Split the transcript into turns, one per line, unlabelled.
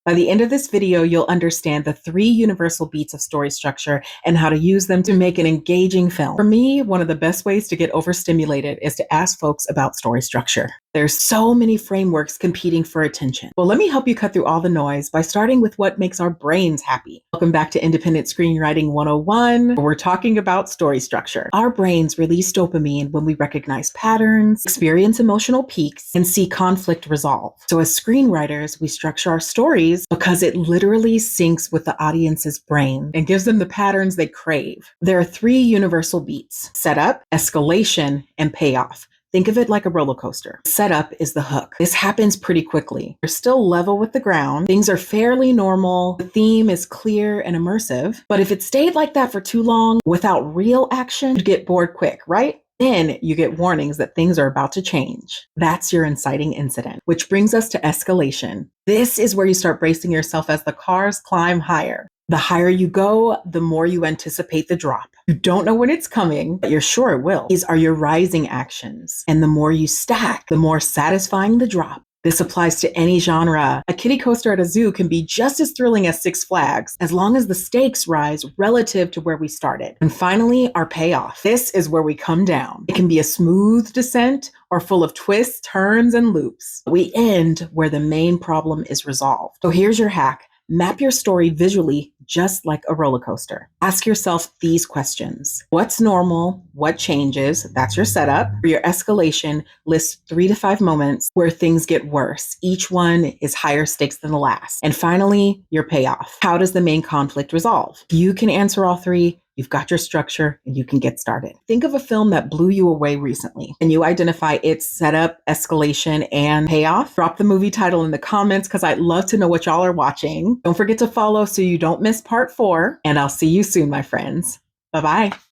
By the end of this video, you'll understand the 3 universal beats of story structure and how to use them to make an engaging film. For me, one of the best ways to get overstimulated is to ask folks about story structure. There's so many frameworks competing for attention. Well, let me help you cut through all the noise by starting with what makes our brains happy. Welcome back to Independent Screenwriting 101, where we're talking about story structure. Our brains release dopamine when we recognize patterns, experience emotional peaks, and see conflict resolve. So as screenwriters, we structure our stories because it literally syncs with the audience's brain and gives them the patterns they crave. There are 3 universal beats: setup, escalation, and payoff. Think of it like a roller coaster. Setup is the hook. This happens pretty quickly. You're still level with the ground. Things are fairly normal. The theme is clear and immersive. But if it stayed like that for too long without real action, you'd get bored quick, right? Then you get warnings that things are about to change. That's your inciting incident, which brings us to escalation. This is where you start bracing yourself as the cars climb higher. The higher you go, the more you anticipate the drop. You don't know when it's coming, but you're sure it will. These are your rising actions. And the more you stack, the more satisfying the drop. This applies to any genre. A kiddie coaster at a zoo can be just as thrilling as Six Flags, as long as the stakes rise relative to where we started. And finally, our payoff. This is where we come down. It can be a smooth descent or full of twists, turns, and loops. We end where the main problem is resolved. So here's your hack. Map your story visually just like a roller coaster. Ask yourself these questions. What's normal? What changes? That's your setup. For your escalation, list 3 to 5 moments where things get worse. Each one is higher stakes than the last. And finally, your payoff. How does the main conflict resolve? If you can answer all 3, you've got your structure and you can get started. Think of a film that blew you away recently and you identify its setup, escalation, and payoff. Drop the movie title in the comments because I'd love to know what y'all are watching. Don't forget to follow so you don't miss part 4. And I'll see you soon, my friends. Bye-bye.